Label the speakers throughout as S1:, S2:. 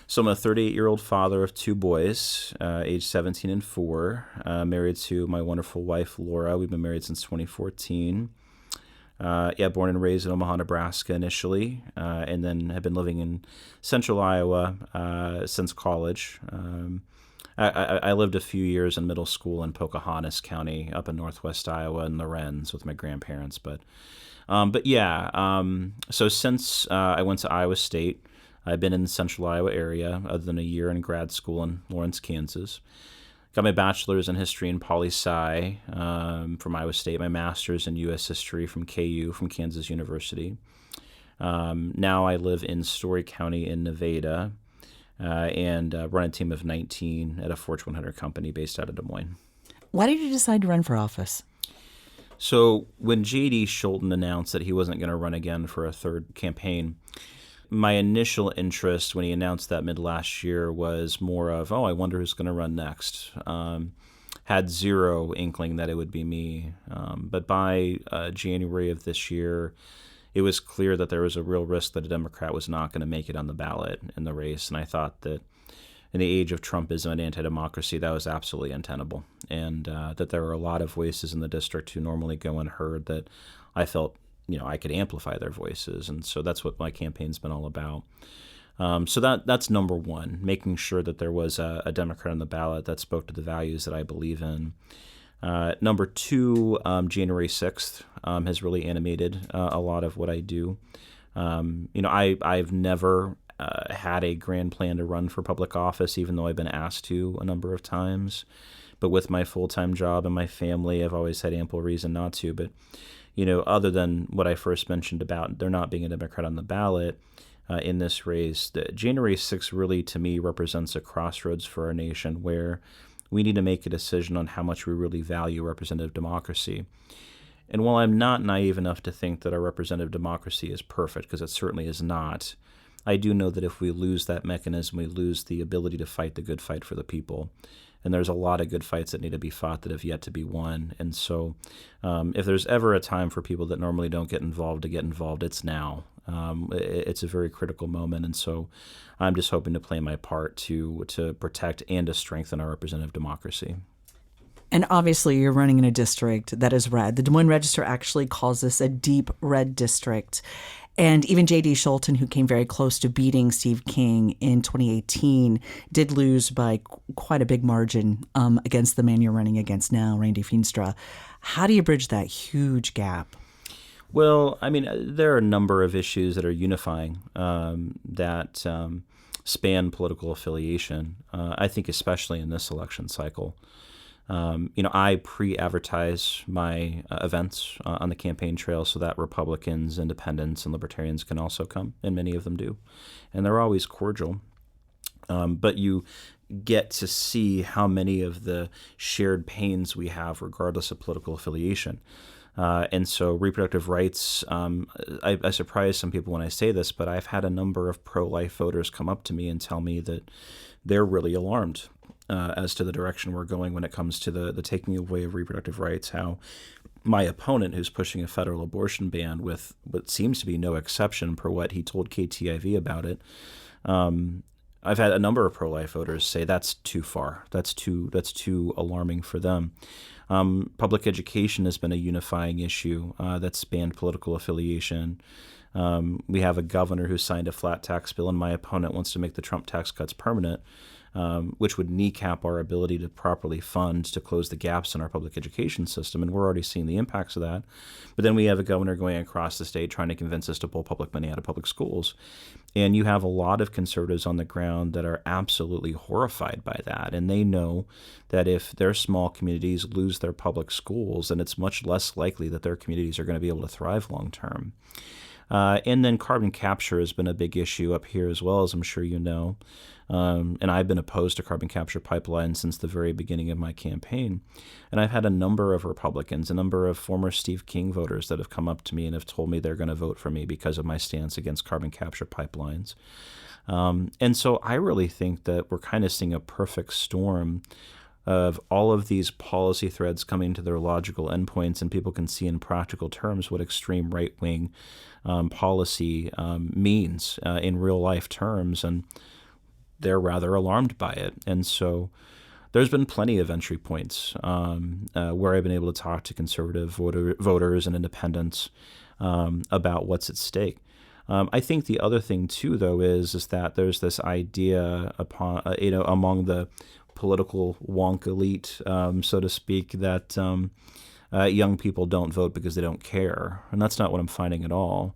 S1: So I'm a 38-year-old father of two boys, age 17 and 4, married to my wonderful wife, Laura. We've been married since 2014. Born and raised in Omaha, Nebraska initially, and then have been living in central Iowa since college. I lived a few years in middle school in Pocahontas County up in northwest Iowa in Lorenz with my grandparents. So since I went to Iowa State, I've been in the central Iowa area other than a year in grad school in Lawrence, Kansas. Got my bachelor's in history and poli-sci from Iowa State, my master's in U.S. history from KU, from Kansas University. Now I live in Story County in Nevada and run a team of 19 at a Fortune 100 company based out of Des Moines.
S2: Why did you decide to run for office?
S1: So when J.D. Scholten announced that he wasn't going to run again for a third campaign, my initial interest when he announced that mid-last year was more of, I wonder who's going to run next. Had zero inkling that it would be me. But by January of this year, it was clear that there was a real risk that a Democrat was not going to make it on the ballot in the race. And I thought that in the age of Trumpism and anti-democracy, that was absolutely untenable. And that there were a lot of voices in the district who normally go unheard that I felt I could amplify their voices. And so that's what my campaign's been all about. So that's number one, making sure that there was a Democrat on the ballot that spoke to the values that I believe in. Number two, January 6th has really animated a lot of what I do. I've never had a grand plan to run for public office, even though I've been asked to a number of times. But with my full-time job and my family, I've always had ample reason not to. But other than what I first mentioned about there not being a Democrat on the ballot in this race, January 6th really, to me, represents a crossroads for our nation where we need to make a decision on how much we really value representative democracy. And while I'm not naive enough to think that our representative democracy is perfect, because it certainly is not, I do know that if we lose that mechanism, we lose the ability to fight the good fight for the people. And there's a lot of good fights that need to be fought that have yet to be won. And so if there's ever a time for people that normally don't get involved to get involved, it's now. It's a very critical moment. And so I'm just hoping to play my part to protect and to strengthen our representative democracy.
S2: And obviously you're running in a district that is red. The Des Moines Register actually calls this a deep red district. And even J.D. Scholten, who came very close to beating Steve King in 2018, did lose by quite a big margin against the man you're running against now, Randy Feenstra. How do you bridge that huge gap?
S1: Well, there are a number of issues that are unifying that span political affiliation, I think especially in this election cycle. I pre-advertise my events on the campaign trail so that Republicans, independents, and libertarians can also come, and many of them do. And they're always cordial. But you get to see how many of the shared pains we have regardless of political affiliation. And so reproductive rights, I surprise some people when I say this, but I've had a number of pro-life voters come up to me and tell me that they're really alarmed as to the direction we're going when it comes to the taking away of reproductive rights, how my opponent, who's pushing a federal abortion ban with what seems to be no exception per what he told KTIV about it, I've had a number of pro-life voters say that's too far. That's too alarming for them. Public education has been a unifying issue that's spanned political affiliation. We have a governor who signed a flat tax bill, and my opponent wants to make the Trump tax cuts permanent, which would kneecap our ability to properly fund to close the gaps in our public education system, and we're already seeing the impacts of that. But then we have a governor going across the state trying to convince us to pull public money out of public schools. And you have a lot of conservatives on the ground that are absolutely horrified by that, and they know that if their small communities lose their public schools, then it's much less likely that their communities are going to be able to thrive long term. And then carbon capture has been a big issue up here as well, as I'm sure you know. And I've been opposed to carbon capture pipelines since the very beginning of my campaign. And I've had a number of Republicans, a number of former Steve King voters that have come up to me and have told me they're going to vote for me because of my stance against carbon capture pipelines. And so I really think that we're kind of seeing a perfect storm of all of these policy threads coming to their logical endpoints, and people can see in practical terms what extreme right-wing policy means in real-life terms. And they're rather alarmed by it. And so there's been plenty of entry points where I've been able to talk to conservative voters and independents about what's at stake. I think the other thing too, though, is that there's this idea among the political wonk elite, so to speak, that young people don't vote because they don't care, and that's not what I'm finding at all.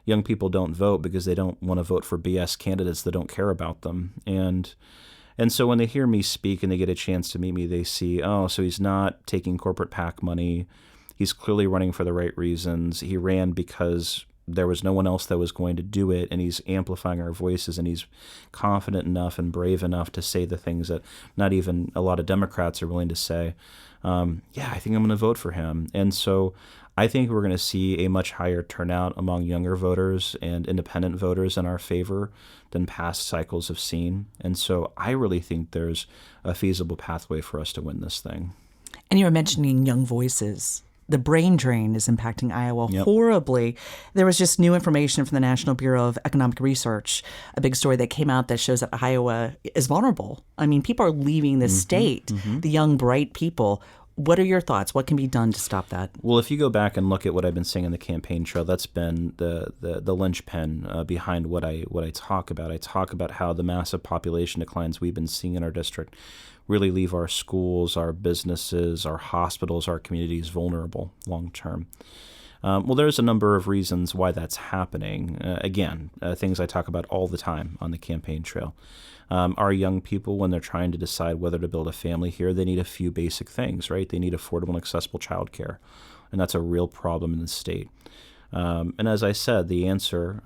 S1: Young people don't vote because they don't want to vote for BS candidates that don't care about them, and so when they hear me speak and they get a chance to meet me, they see, oh, so he's not taking corporate PAC money. He's clearly running for the right reasons. He ran because there was no one else that was going to do it, and he's amplifying our voices, and he's confident enough and brave enough to say the things that not even a lot of Democrats are willing to say. Yeah, I think I'm going to vote for him. And so I think we're going to see a much higher turnout among younger voters and independent voters in our favor than past cycles have seen. And so I really think there's a feasible pathway for us to win this thing.
S2: And you were mentioning young voices. The brain drain is impacting Iowa
S1: Yep.
S2: horribly. There was just new information from the National Bureau of Economic Research, a big story that came out that shows that Iowa is vulnerable. I mean, people are leaving the state, the young, bright people. What are your thoughts? What can be done to stop that?
S1: Well, if you go back and look at what I've been saying in the campaign trail, that's been the linchpin behind what I talk about. I talk about how the massive population declines we've been seeing in our district really leave our schools, our businesses, our hospitals, our communities vulnerable long term. Well, there's a number of reasons why that's happening. Again, things I talk about all the time on the campaign trail. Our young people, when they're trying to decide whether to build a family here, they need a few basic things, right? They need affordable and accessible childcare, and that's a real problem in the state. And as I said, the answer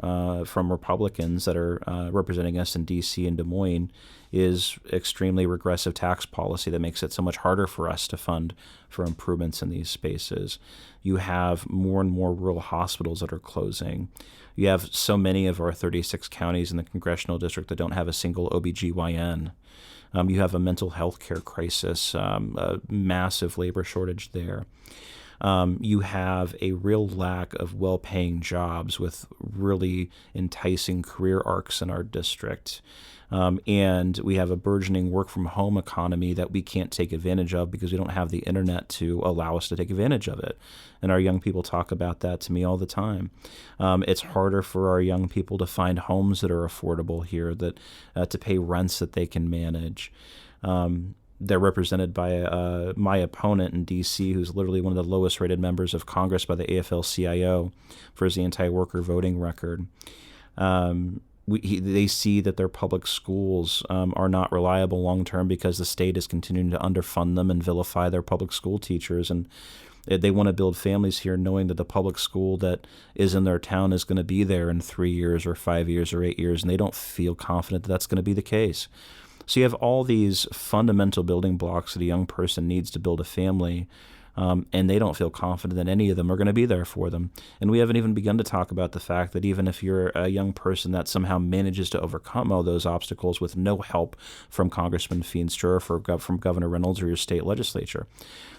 S1: from Republicans that are representing us in D.C. and Des Moines is extremely regressive tax policy that makes it so much harder for us to fund for improvements in these spaces. You have more and more rural hospitals that are closing. You have so many of our 36 counties in the Congressional district that don't have a single OBGYN. You have a mental health care crisis, a massive labor shortage there. You have a real lack of well-paying jobs with really enticing career arcs in our district. And we have a burgeoning work-from-home economy that we can't take advantage of because we don't have the internet to allow us to take advantage of it. And our young people talk about that to me all the time. It's harder for our young people to find homes that are affordable here, that to pay rents that they can manage. They're represented by my opponent in D.C., who's literally one of the lowest-rated members of Congress by the AFL-CIO for his anti-worker voting record. They see that their public schools are not reliable long-term because the state is continuing to underfund them and vilify their public school teachers. And they want to build families here knowing that the public school that is in their town is going to be there in 3 years or 5 years or 8 years, and they don't feel confident that that's going to be the case. So you have all these fundamental building blocks that a young person needs to build a family, and they don't feel confident that any of them are going to be there for them. And we haven't even begun to talk about the fact that even if you're a young person that somehow manages to overcome all those obstacles with no help from Congressman Feenstra or from Governor Reynolds or your state legislature,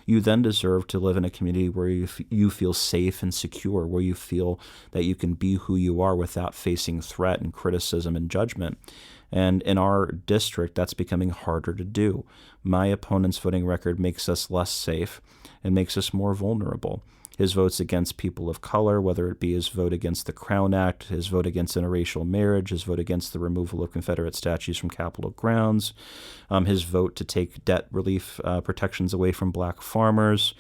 S1: you then deserve to live in a community where you feel safe and secure, where you feel that you can be who you are without facing threat and criticism and judgment. And in our district, that's becoming harder to do. My opponent's voting record makes us less safe and makes us more vulnerable. His votes against people of color, whether it be his vote against the Crown Act, his vote against interracial marriage, his vote against the removal of Confederate statues from Capitol grounds, his vote to take debt relief protections away from black farmers,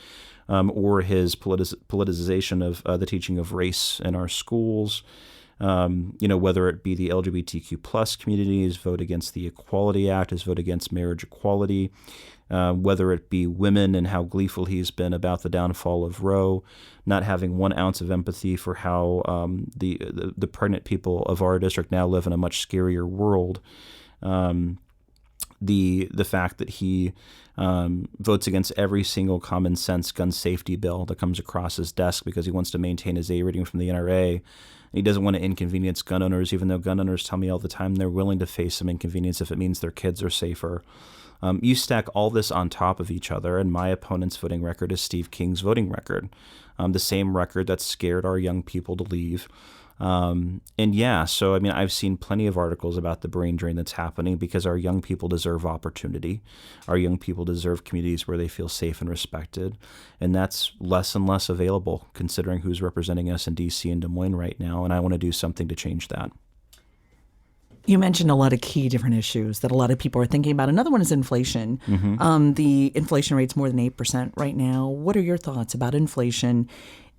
S1: or his politicization of the teaching of race in our schools. Whether it be the LGBTQ plus community, his vote against the Equality Act, his vote against marriage equality, whether it be women and how gleeful he's been about the downfall of Roe, not having 1 ounce of empathy for how the pregnant people of our district now live in a much scarier world. The fact that he votes against every single common sense gun safety bill that comes across his desk because he wants to maintain his A rating from the NRA. He doesn't want to inconvenience gun owners, even though gun owners tell me all the time they're willing to face some inconvenience if it means their kids are safer. You stack all this on top of each other, and my opponent's voting record is Steve King's voting record, the same record that scared our young people to leave, And yeah, so I mean, I've seen plenty of articles about the brain drain that's happening because our young people deserve opportunity. Our young people deserve communities where they feel safe and respected. And that's less and less available considering who's representing us in DC and Des Moines right now. And I want to do something to change that.
S2: You mentioned a lot of key different issues that a lot of people are thinking about. Another one is inflation. The inflation rate's more than 8% right now. What are your thoughts about inflation?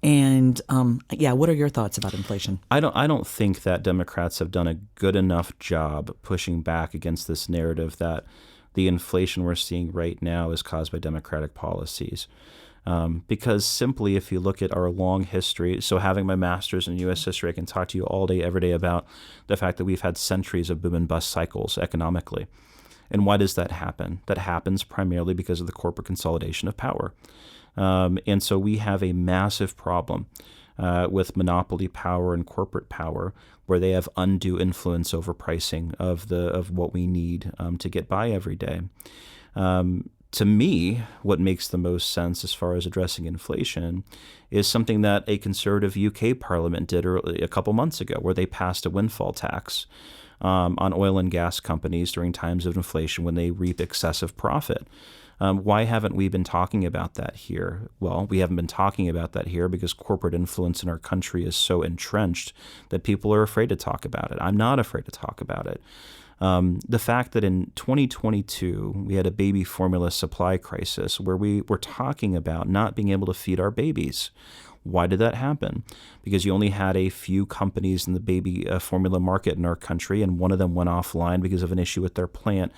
S2: And what are your thoughts about inflation?
S1: I don't think that Democrats have done a good enough job pushing back against this narrative that the inflation we're seeing right now is caused by Democratic policies. Because simply, if you look at our long history, so having my master's in U.S. history, I can talk to you all day, every day about the fact that we've had centuries of boom and bust cycles economically. And why does that happen? That happens primarily because of the corporate consolidation of power. And so we have a massive problem with monopoly power and corporate power, where they have undue influence over pricing of what we need to get by every day. To me, what makes the most sense as far as addressing inflation is something that a conservative UK parliament did a couple months ago, where they passed a windfall tax on oil and gas companies during times of inflation when they reap excessive profit. Why haven't we been talking about that here? Well, we haven't been talking about that here because corporate influence in our country is so entrenched that people are afraid to talk about it. I'm not afraid to talk about it. The fact that in 2022, we had a baby formula supply crisis where we were talking about not being able to feed our babies. Why did that happen? Because you only had a few companies in the baby formula market in our country, and one of them went offline because of an issue with their plant.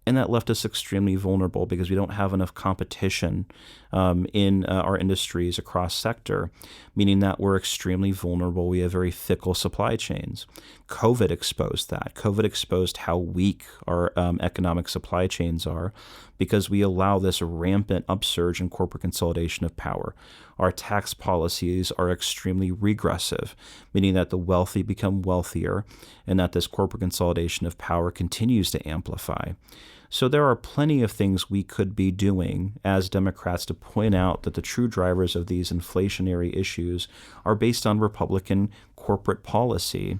S1: And that left us extremely vulnerable because we don't have enough competition in our industries across sector, meaning that we're extremely vulnerable. We have very fickle supply chains. COVID exposed that. COVID exposed how weak our economic supply chains are because we allow this rampant upsurge in corporate consolidation of power. Our tax policies are extremely regressive, meaning that the wealthy become wealthier and that this corporate consolidation of power continues to amplify. So there are plenty of things we could be doing as Democrats to point out that the true drivers of these inflationary issues are based on Republican corporate policy.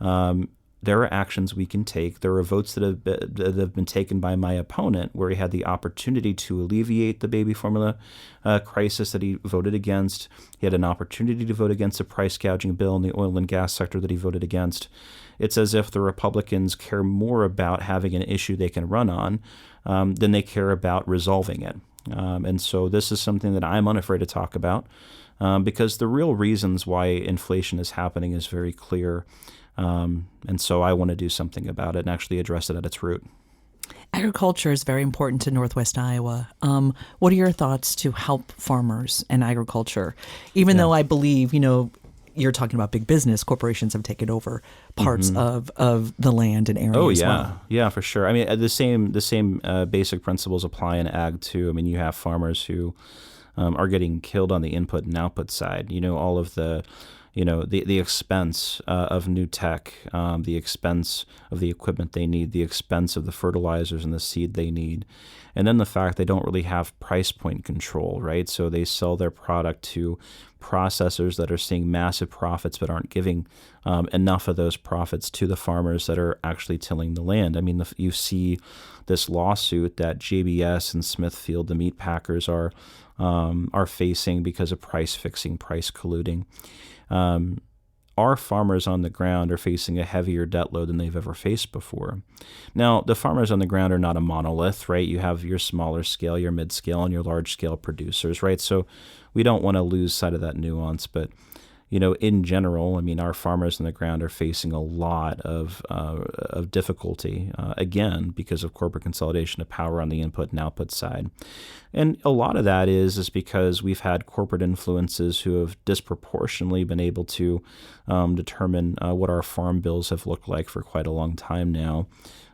S1: There are actions we can take. There are votes that have been taken by my opponent where he had the opportunity to alleviate the baby formula crisis that he voted against. He had an opportunity to vote against a price gouging bill in the oil and gas sector that he voted against. It's as if the Republicans care more about having an issue they can run on than they care about resolving it. And so this is something that I'm unafraid to talk about because the real reasons why inflation is happening is very clear. And so I want to do something about it and actually address it at its root.
S2: Agriculture is very important to Northwest Iowa. What are your thoughts to help farmers and agriculture? Even though I believe, you're talking about big business, corporations have taken over parts of the land and area as well.
S1: Yeah, for sure. I mean, the same basic principles apply in ag too. I mean, you have farmers who are getting killed on the input and output side. All of the expense of new tech, the expense of the equipment they need, the expense of the fertilizers and the seed they need, and then the fact they don't really have price point control, right? So they sell their product to processors that are seeing massive profits but aren't giving enough of those profits to the farmers that are actually tilling the land. I mean, you see this lawsuit that JBS and Smithfield, the meat packers, are facing because of price fixing, price colluding. Our farmers on the ground are facing a heavier debt load than they've ever faced before. Now, the farmers on the ground are not a monolith, right? You have your smaller scale, your mid-scale, and your large-scale producers, right? So we don't want to lose sight of that nuance. But, in general, I mean, our farmers on the ground are facing a lot of difficulty, again, because of corporate consolidation of power on the input and output side. And a lot of that is because we've had corporate influences who have disproportionately been able to determine what our farm bills have looked like for quite a long time now.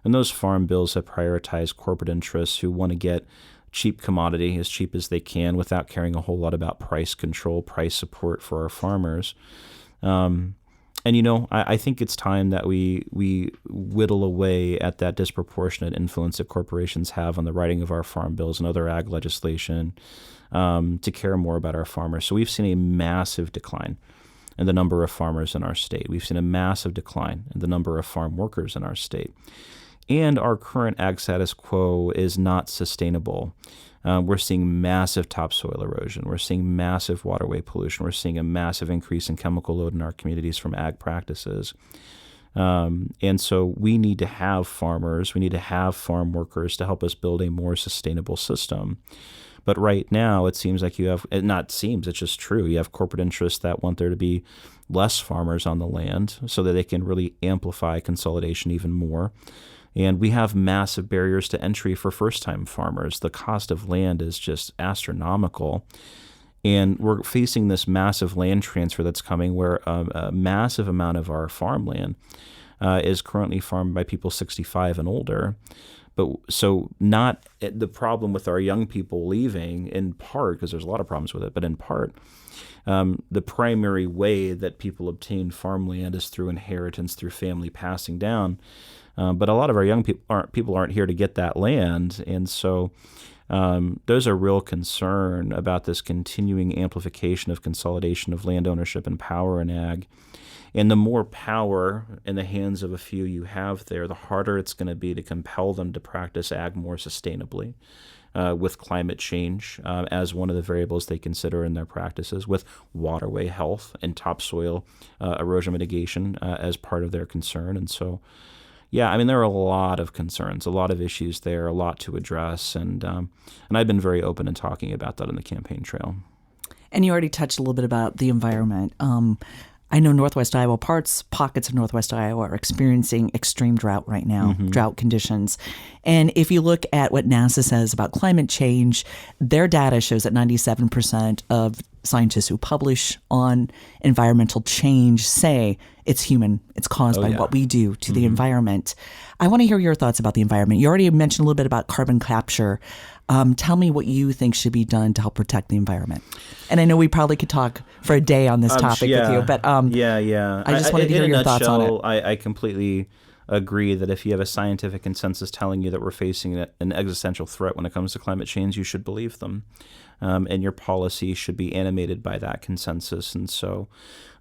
S1: And those farm bills have prioritized corporate interests who want to get cheap commodity as cheap as they can without caring a whole lot about price control, price support for our farmers. I think it's time that we whittle away at that disproportionate influence that corporations have on the writing of our farm bills and other ag legislation to care more about our farmers. So we've seen a massive decline in the number of farmers in our state. We've seen a massive decline in the number of farm workers in our state. And our current ag status quo is not sustainable. We're seeing massive topsoil erosion. We're seeing massive waterway pollution. We're seeing a massive increase in chemical load in our communities from ag practices. And so we need to have farmers, we need to have farm workers to help us build a more sustainable system. But right now, it seems like you have, it not seems, it's just true. You have corporate interests that want there to be less farmers on the land so that they can really amplify consolidation even more. And we have massive barriers to entry for first-time farmers. The cost of land is just astronomical. And we're facing this massive land transfer that's coming where a massive amount of our farmland is currently farmed by people 65 and older. But so not the problem with our young people leaving, in part, because there's a lot of problems with it, but in part, the primary way that people obtain farmland is through inheritance, through family passing down. But a lot of our young people aren't here to get that land. And so there's a real concern about this continuing amplification of consolidation of land ownership and power in ag. And the more power in the hands of a few you have there, the harder it's going to be to compel them to practice ag more sustainably, with climate change as one of the variables they consider in their practices, with waterway health and topsoil erosion mitigation as part of their concern. And so, yeah, I mean, there are a lot of concerns, a lot of issues there, a lot to address. And I've been very open in talking about that on the campaign trail.
S2: And you already touched a little bit about the environment. I know Northwest Iowa, pockets of Northwest Iowa are experiencing extreme drought right now, drought conditions. And if you look at what NASA says about climate change, their data shows that 97% of scientists who publish on environmental change say it's human. It's caused by what we do to the environment. I want to hear your thoughts about the environment. You already mentioned a little bit about carbon capture. Tell me what you think should be done to help protect the environment. And I know we probably could talk for a day on this topic with you, but I just wanted to hear your thoughts on it.
S1: I completely agree that if you have a scientific consensus telling you that we're facing an existential threat when it comes to climate change, you should believe them. And your policy should be animated by that consensus. And so,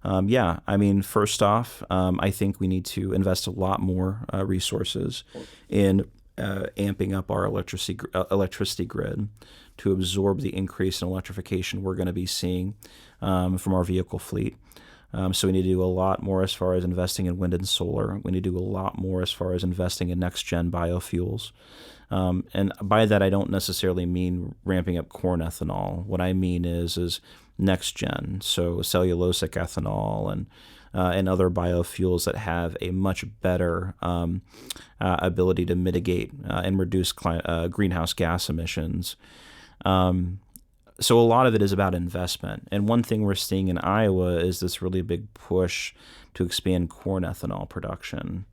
S1: I mean, first off, I think we need to invest a lot more resources in amping up our electricity grid to absorb the increase in electrification we're going to be seeing from our vehicle fleet. So we need to do a lot more as far as investing in wind and solar. We need to do a lot more as far as investing in next-gen biofuels. And by that, I don't necessarily mean ramping up corn ethanol. What I mean is next-gen, so cellulosic ethanol and other biofuels that have a much better ability to mitigate and reduce greenhouse gas emissions. So a lot of it is about investment. And one thing we're seeing in Iowa is this really big push to expand corn ethanol production.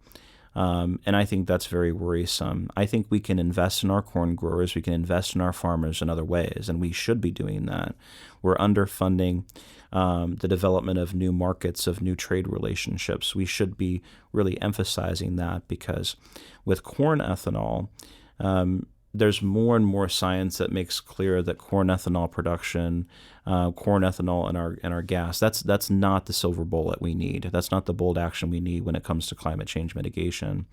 S1: And I think that's very worrisome. I think we can invest in our corn growers, we can invest in our farmers in other ways, and we should be doing that. We're underfunding the development of new markets, of new trade relationships. We should be really emphasizing that because with corn ethanol, there's more and more science that makes clear that corn ethanol production, corn ethanol in our gas, that's not the silver bullet we need. That's not the bold action we need when it comes to climate change mitigation.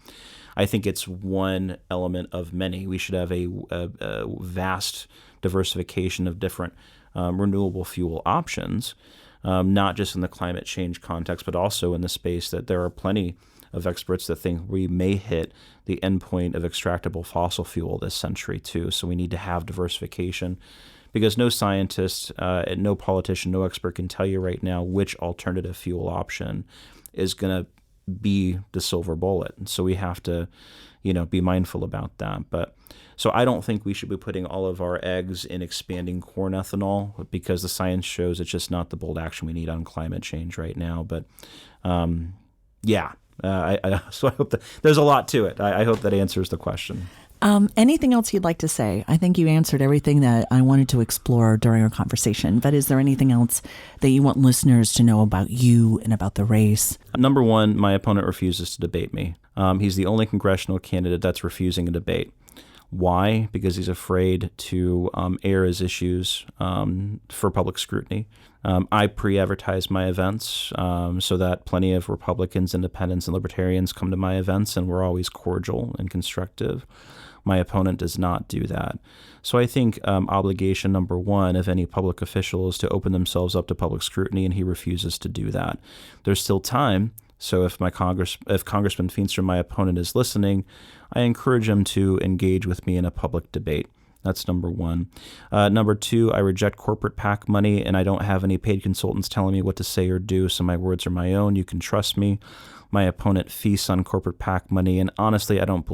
S1: I think it's one element of many. We should have a vast diversification of different renewable fuel options, not just in the climate change context, but also in the space that there are plenty of experts that think we may hit the endpoint of extractable fossil fuel this century too. So we need to have diversification because no scientist, no politician, no expert can tell you right now which alternative fuel option is going to be the silver bullet. So we have to, be mindful about that. But so I don't think we should be putting all of our eggs in expanding corn ethanol because the science shows it's just not the bold action we need on climate change right now. But so I hope that there's a lot to it. I hope that answers the question.
S2: Anything else you'd like to say? I think you answered everything that I wanted to explore during our conversation, but is there anything else that you want listeners to know about you and about the race?
S1: Number one, my opponent refuses to debate me. He's the only congressional candidate that's refusing a debate. Why? Because he's afraid to air his issues for public scrutiny. I pre-advertise my events so that plenty of Republicans, Independents, and Libertarians come to my events, and we're always cordial and constructive. My opponent does not do that. So I think obligation number one of any public official is to open themselves up to public scrutiny, and he refuses to do that. There's still time. So if Congressman Feenstra, my opponent, is listening, I encourage him to engage with me in a public debate. That's number one. Number two, I reject corporate PAC money, and I don't have any paid consultants telling me what to say or do, so my words are my own. You can trust me. My opponent feasts on corporate PAC money, and honestly, I don't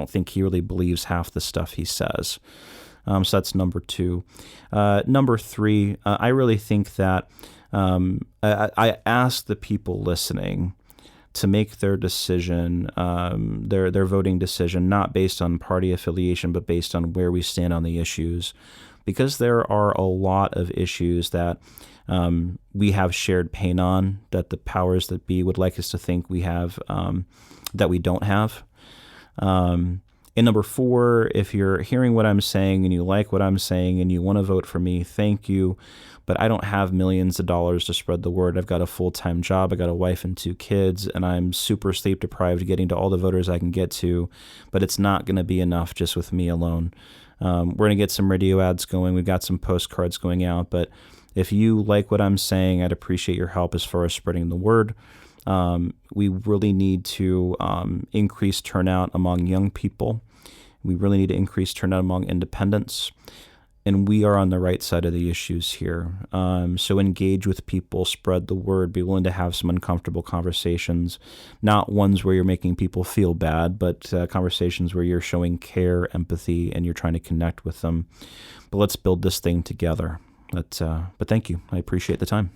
S1: think he really believes half the stuff he says. So that's number two. Number three, I really think that I ask the people listening to make their decision, their voting decision, not based on party affiliation, but based on where we stand on the issues. Because there are a lot of issues that we have shared pain on, that the powers that be would like us to think we have, that we don't have. And number four, if you're hearing what I'm saying and you like what I'm saying and you want to vote for me, thank you. But I don't have millions of dollars to spread the word. I've got a full-time job. I got a wife and 2 kids, and I'm super sleep deprived getting to all the voters I can get to. But it's not going to be enough just with me alone. We're going to get some radio ads going. We've got some postcards going out. But if you like what I'm saying, I'd appreciate your help as far as spreading the word. We really need to increase turnout among young people. We really need to increase turnout among independents. And we are on the right side of the issues here. So engage with people, spread the word, be willing to have some uncomfortable conversations, not ones where you're making people feel bad, but conversations where you're showing care, empathy, and you're trying to connect with them. But let's build this thing together. But thank you. I appreciate the time.